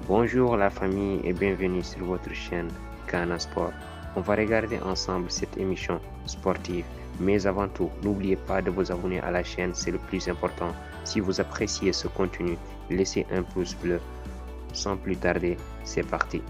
Bonjour la famille et bienvenue sur votre chaîne Kana Sport. On va regarder ensemble cette émission sportive. Mais avant tout, n'oubliez pas de vous abonner à la chaîne, c'est le plus important. Si vous appréciez ce contenu, laissez un pouce bleu. Sans plus tarder, c'est parti.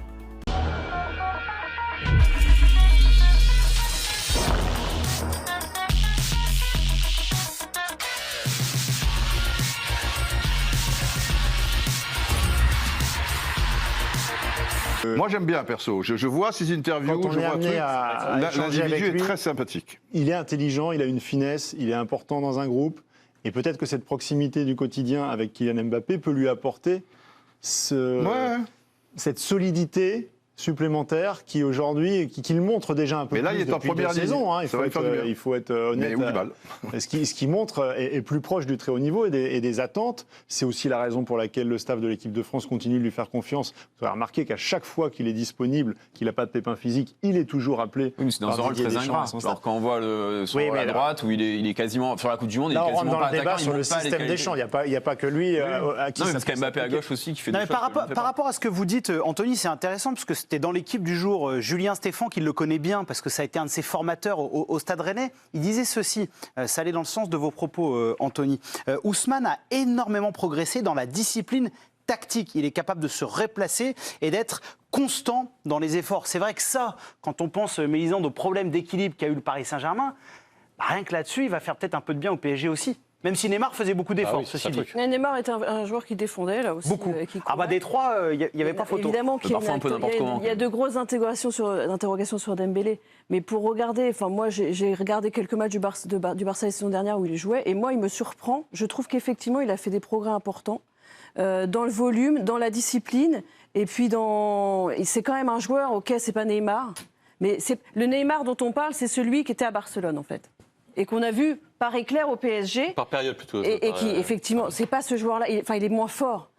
Moi j'aime bien perso, je vois ses interviews, Quand on je est vois amené à échanger avec l'individu est lui, très sympathique. il est intelligent, il a une finesse, il est important dans un groupe. Et peut-être que cette proximité du quotidien avec Kylian Mbappé peut lui apporter cette solidité supplémentaire qui aujourd'hui, qu'il montre déjà un peu mais là, plus il est en depuis première deux ligne. saisons. Il faut être honnête. Ce qui montre est plus proche du très haut niveau et des attentes. C'est aussi la raison pour laquelle le staff de l'équipe de France continue de lui faire confiance. Vous avez remarqué qu'à chaque fois qu'il est disponible, qu'il n'a pas de pépin physique, il est toujours appelé. Oui, mais c'est dans un rôle très ingrat. Alors quand on voit son rôle à droite, où il est quasiment sur la Coupe du Monde, là, il est quasiment pas attaquant. Là, on rentre dans le débat sur le système des champs. Il n'y a pas que lui à qui non, ça parce qu'il y a Mbappé à gauche aussi qui fait des choses. Par rapport à ce que vous dites, Anthony, c'est intéressant parce que c'était dans l'équipe du jour Julien Stéphan qui le connaît bien parce que ça a été un de ses formateurs au Stade Rennais. Il disait ceci, ça allait dans le sens de vos propos, Anthony. Ousmane a énormément progressé dans la discipline tactique. Il est capable de se replacer et d'être constant dans les efforts. C'est vrai que ça, quand on pense, Mélisande, aux problèmes d'équilibre qu'a eu le Paris Saint-Germain, rien que là-dessus, il va faire peut-être un peu de bien au PSG aussi. Même si Neymar faisait beaucoup d'efforts, ceci dit. Neymar était un joueur qui défendait, là aussi. Beaucoup. Des trois, il n'y avait pas photo. Évidemment qu'il y a de grosses interrogations sur Dembélé. Mais pour regarder, moi j'ai regardé quelques matchs du Barça la saison dernière où il jouait, et moi il me surprend. Je trouve qu'effectivement il a fait des progrès importants dans le volume, dans la discipline, et puis c'est quand même un joueur, ok, c'est pas Neymar, mais le Neymar dont on parle, c'est celui qui était à Barcelone en fait. Et qu'on a vu par éclair au PSG. Par période plutôt. Et qui, effectivement, c'est pas ce joueur-là. Il est moins fort.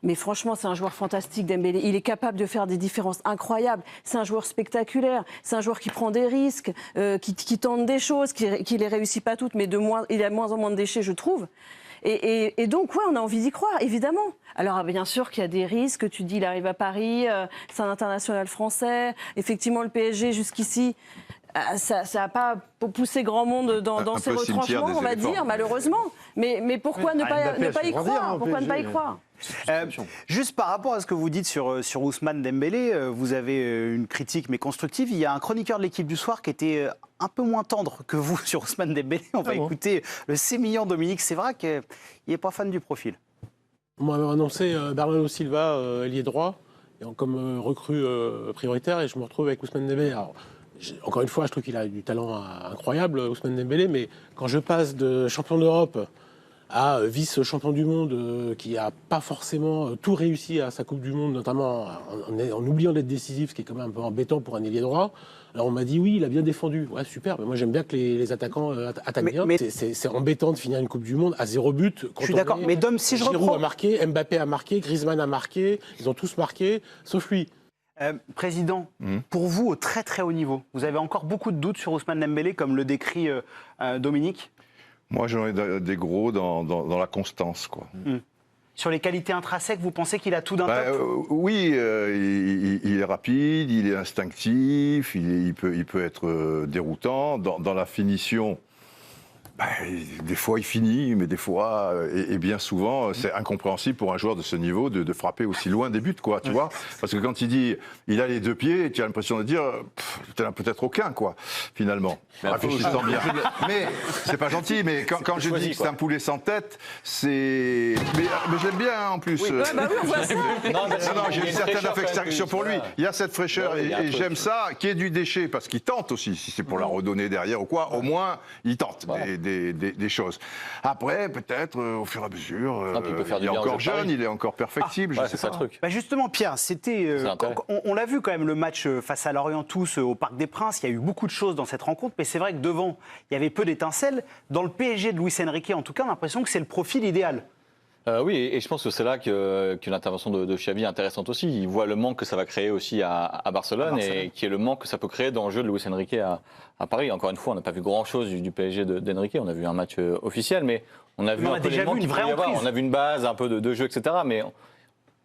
Mais franchement, c'est un joueur fantastique, Dembélé. Il est capable de faire des différences incroyables. C'est un joueur spectaculaire. C'est un joueur qui prend des risques, qui tente des choses, qui les réussit pas toutes, mais il a de moins en moins de déchets, je trouve. Et donc, ouais, on a envie d'y croire, évidemment. Alors, bien sûr qu'il y a des risques. Tu dis, il arrive à Paris, c'est un international français. Effectivement, le PSG, jusqu'ici, ça n'a pas poussé grand monde dans ces retranchements, on va dire, malheureusement. Mais pourquoi ne pas y croire? Pourquoi ne pas y croire? Juste par rapport à ce que vous dites sur Ousmane Dembélé, vous avez une critique mais constructive. Il y a un chroniqueur de l'équipe du soir qui était un peu moins tendre que vous sur Ousmane Dembélé. On va écouter le sémillant Dominique Sévrac. Il n'est pas fan du profil. On m'avait annoncé Bernardo Silva, ailier droit, comme recrue prioritaire, et je me retrouve avec Ousmane Dembélé. Alors, encore une fois, je trouve qu'il a du talent incroyable, Ousmane Dembélé, mais quand je passe de champion d'Europe à vice-champion du monde, qui n'a pas forcément tout réussi à sa Coupe du Monde, notamment en oubliant d'être décisif, ce qui est quand même un peu embêtant pour un ailier droit. Alors on m'a dit oui, il a bien défendu. Ouais, super. Mais moi j'aime bien que les attaquants attaquent bien. C'est embêtant de finir une Coupe du Monde à 0 but. Je suis d'accord. Mais Dom, si je reprends... Giroud a marqué, Mbappé a marqué, Griezmann a marqué. Ils ont tous marqué, sauf lui. Président, pour vous, au très très haut niveau, vous avez encore beaucoup de doutes sur Ousmane Dembélé, comme le décrit Dominique? Moi, j'en ai des gros dans la constance, quoi. Sur les qualités intrinsèques, vous pensez qu'il a tout d'un top? Oui, il est rapide, il est instinctif, il peut être déroutant. Dans la finition, des fois il finit, mais des fois, et bien souvent, c'est incompréhensible pour un joueur de ce niveau de frapper aussi loin des buts, quoi, tu vois. Parce que quand il dit il a les deux pieds, tu as l'impression de dire t'en as peut-être aucun, quoi, finalement. Réfléchissant bien. Mais c'est pas gentil, mais quand je dis que c'est un poulet sans tête, c'est. Mais je l'aime bien, en plus. Oui, on voit ça. Non, j'ai une certaine affection pour lui. Il y a cette fraîcheur, et j'aime ça, qu'il y ait du déchet, parce qu'il tente aussi, si c'est pour la redonner derrière ou quoi, au moins, il tente. Des choses. Après, peut-être, au fur et à mesure, il est encore jeune, il est encore perfectible. C'est ça le truc. Justement, Pierre, on l'a vu quand même, le match face à Lorient tous au Parc des Princes. Il y a eu beaucoup de choses dans cette rencontre, mais c'est vrai que devant, il y avait peu d'étincelles. Dans le PSG de Luis Enrique, en tout cas, on a l'impression que c'est le profil idéal. Oui, et je pense que c'est là que l'intervention de Xavi est intéressante aussi. Il voit le manque que ça va créer aussi à Barcelone, et qui est le manque que ça peut créer dans le jeu de Luis Enrique à Paris. Encore une fois, on n'a pas vu grand-chose du PSG d'Enrique. On a vu un match officiel, mais on a vu un peu les manques qu'il pouvait y avoir. On a vu une base, un peu de jeu, etc. Mais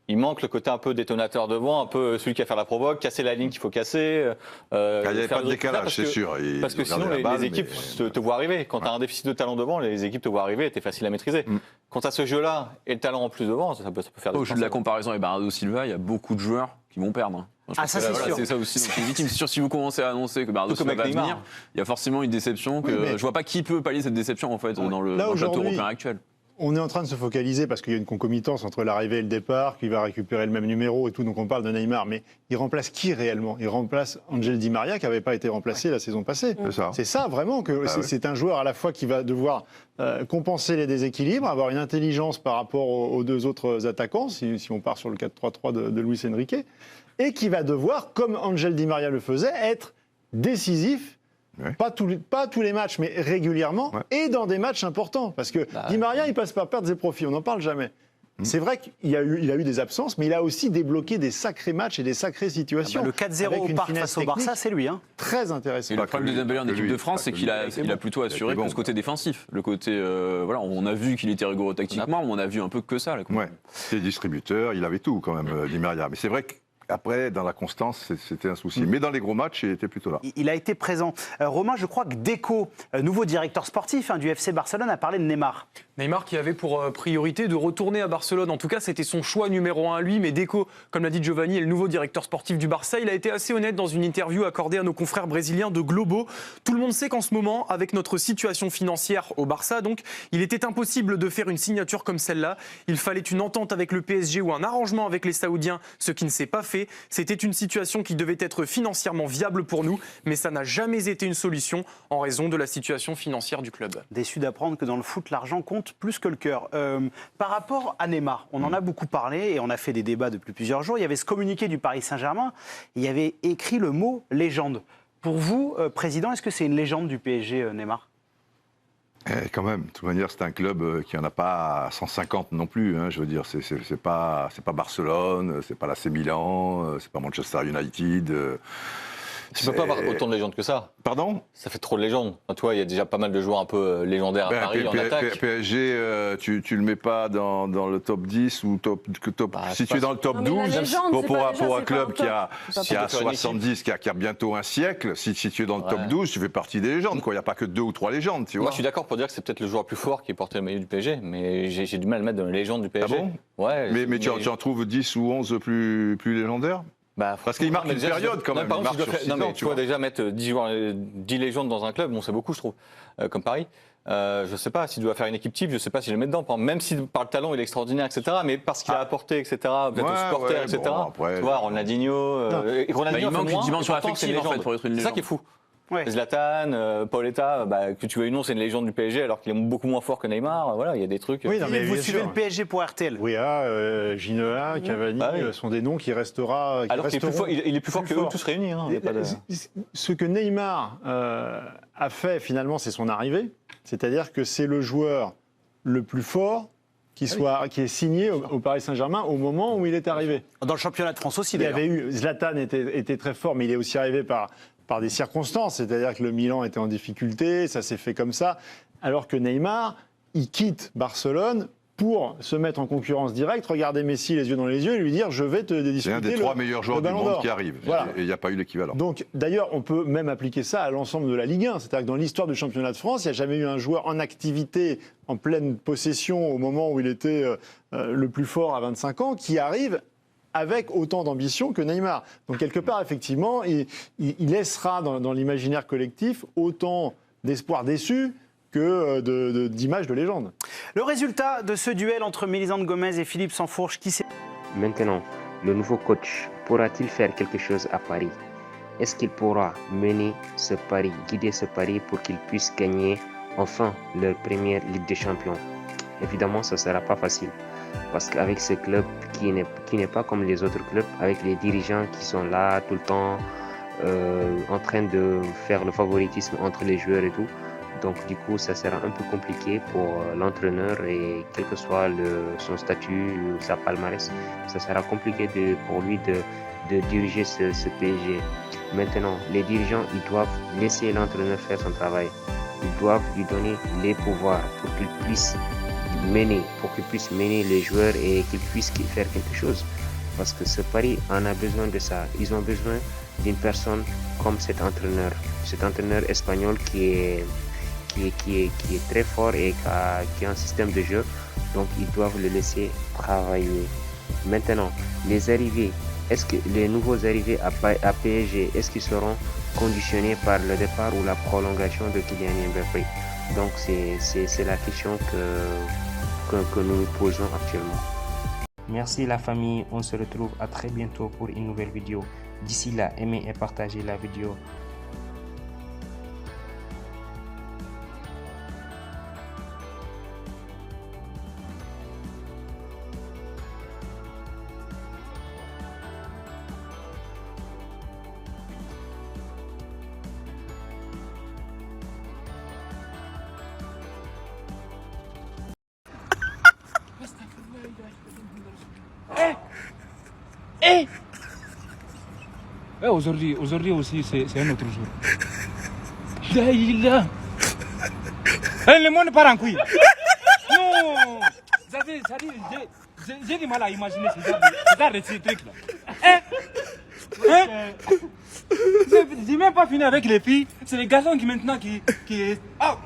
Il manque le côté un peu détonateur devant, un peu celui qui va faire la provoque, casser la ligne qu'il faut casser. Il n'y avait pas de décalage, c'est sûr. Parce que sinon, les équipes te voient arriver. Quand tu as un déficit de talent devant, les équipes te voient arriver et tu es facile à maîtriser. Quand tu as ce jeu-là et le talent en plus devant, ça peut faire des Au jeu de la comparaison avec Bernardo Silva, il y a beaucoup de joueurs qui vont perdre. Ça c'est sûr. C'est ça aussi. Donc, c'est sûr, si vous commencez à annoncer que Bernardo Silva va venir, il y a forcément une déception. Je vois pas qui peut pallier cette déception en fait dans le plateau européen actuel. On est en train de se focaliser parce qu'il y a une concomitance entre l'arrivée et le départ, qui va récupérer le même numéro et tout, donc on parle de Neymar. Mais il remplace qui réellement ? Il remplace Angel Di Maria qui n'avait pas été remplacé la saison passée. C'est ça vraiment, c'est un joueur à la fois qui va devoir compenser les déséquilibres, avoir une intelligence par rapport aux deux autres attaquants, si on part sur le 4-3-3 de Luis Enrique, et qui va devoir, comme Angel Di Maria le faisait, être décisif. Ouais. Pas tous les matchs, mais régulièrement, et dans des matchs importants. Parce que Di Maria, il passe par perdre ses profits, on n'en parle jamais. C'est vrai qu'il a eu des absences, mais il a aussi débloqué des sacrés matchs et des sacrées situations. Le 4-0 au Parc face au Barça, c'est lui. Très intéressant. Et le problème de Dembélé en équipe de France, c'est qu'il a plutôt assuré ce côté défensif. Le côté, on a vu qu'il était rigoureux tactiquement, mais on a vu un peu que ça. C'était distributeur, il avait tout quand même, Di Maria. Mais c'est vrai que après, dans la constance, c'était un souci. Mais dans les gros matchs, il était plutôt là. Il a été présent. Romain, je crois que Deco, nouveau directeur sportif du FC Barcelone, a parlé de Neymar. Neymar qui avait pour priorité de retourner à Barcelone. En tout cas, c'était son choix numéro 1 à lui. Mais Deco, comme l'a dit Giovanni, est le nouveau directeur sportif du Barça. Il a été assez honnête dans une interview accordée à nos confrères brésiliens de Globo. Tout le monde sait qu'en ce moment, avec notre situation financière au Barça, donc, il était impossible de faire une signature comme celle-là. Il fallait une entente avec le PSG ou un arrangement avec les Saoudiens, ce qui ne s'est pas fait. C'était une situation qui devait être financièrement viable pour nous, mais ça n'a jamais été une solution en raison de la situation financière du club. Déçu d'apprendre que dans le foot, l'argent compte plus que le cœur. Par rapport à Neymar, on en a beaucoup parlé et on a fait des débats depuis plusieurs jours. Il y avait ce communiqué du Paris Saint-Germain, il y avait écrit le mot légende. Pour vous, Président, est-ce que c'est une légende du PSG, Neymar ? Quand même, de toute manière, c'est un club qui n'en a pas 150 non plus. Je veux dire, c'est pas Barcelone, c'est pas l'AC Milan, c'est pas Manchester United. Tu ne peux pas avoir autant de légendes que ça. Pardon ? Ça fait trop de légendes. Toi, il y a déjà pas mal de joueurs un peu légendaires à Paris en attaque. PSG, tu le mets pas dans le top 10 ou si tu es dans le top 12, pour un club qui a 70, qui a bientôt un siècle, si tu es dans le top 12, tu fais partie des légendes. Il n'y a pas que 2 ou 3 légendes. Tu vois. Moi, je suis d'accord pour dire que c'est peut-être le joueur le plus fort qui portait le maillot du PSG, mais j'ai du mal à le mettre dans les légendes du PSG. Ah bon ? Ouais. Mais tu en trouves 10 ou 11 plus légendaires ? Parce qu'il marque une période quand même. Tu vois déjà mettre 10 légendes dans un club, c'est beaucoup je trouve, comme Paris. Je ne sais pas s'il doit faire une équipe type, je ne sais pas si je le mets dedans. Même si par le talent il est extraordinaire, etc. Mais parce qu'il a apporté, etc. Peut-être aux supporters, etc. Tu vois, Ronaldinho. Il manque une dimension affective en fait pour être une légende. C'est ça qui est fou. Zlatan, Paoletta, que tu veux ou non, c'est une légende du PSG alors qu'il est beaucoup moins fort que Neymar. Voilà, il y a des trucs. Oui, non, mais vous suivez le PSG pour RTL. Oui, Ginola, Cavani sont des noms qui resteront. Alors qu'il est plus fort que eux tous réunis. Ce que Neymar a fait finalement, c'est son arrivée. C'est-à-dire que c'est le joueur le plus fort qui est signé au Paris Saint-Germain au moment où il est arrivé. Dans le championnat de France aussi, d'ailleurs. Zlatan était très fort, mais il est aussi arrivé par des circonstances, c'est-à-dire que le Milan était en difficulté, ça s'est fait comme ça, alors que Neymar, il quitte Barcelone pour se mettre en concurrence directe, regarder Messi les yeux dans les yeux et lui dire « je vais te disputer c'est un des 3 meilleurs joueurs du monde qui arrive, et il n'y a pas eu l'équivalent. Donc d'ailleurs, on peut même appliquer ça à l'ensemble de la Ligue 1, c'est-à-dire que dans l'histoire du championnat de France, il n'y a jamais eu un joueur en activité, en pleine possession au moment où il était le plus fort à 25 ans, qui arrive avec autant d'ambition que Neymar. Donc quelque part, effectivement, il laissera dans l'imaginaire collectif autant d'espoirs déçus que d'images de légende. Le résultat de ce duel entre Mélisande Gomez et Philippe Sansfourche, qui s'est... Maintenant, le nouveau coach pourra-t-il faire quelque chose à Paris ? Est-ce qu'il pourra mener ce pari, guider ce pari pour qu'ils puissent gagner enfin leur première Ligue des Champions ? Évidemment, ce ne sera pas facile. Parce qu'avec ce club qui n'est pas comme les autres clubs, avec les dirigeants qui sont là tout le temps en train de faire le favoritisme entre les joueurs et tout, donc du coup ça sera un peu compliqué pour l'entraîneur et quel que soit son statut, sa palmarès, ça sera compliqué pour lui de diriger ce PSG. Maintenant, les dirigeants, ils doivent laisser l'entraîneur faire son travail. Ils doivent lui donner les pouvoirs pour qu'il puisse mener, pour qu'il puisse mener les joueurs et qu'ils puissent faire quelque chose. Parce que ce Paris en a besoin de ça. Ils ont besoin d'une personne comme cet entraîneur espagnol qui est très fort et qui a un système de jeu. Donc ils doivent le laisser travailler. Maintenant, les arrivées, est-ce que les nouveaux arrivés à PSG, est-ce qu'ils seront conditionnés par le départ ou la prolongation de Kylian Mbappé? Donc c'est la question que nous nous posons actuellement. Merci la famille, on se retrouve à très bientôt pour une nouvelle vidéo. D'ici là, aimez et partagez la vidéo. Aujourd'hui aussi, c'est un autre jour. Le monde part en couille. Non, j'ai du mal à imaginer ce genre de ces trucs-là. J'ai même pas fini avec les filles. C'est les garçons qui maintenant qui... Ah,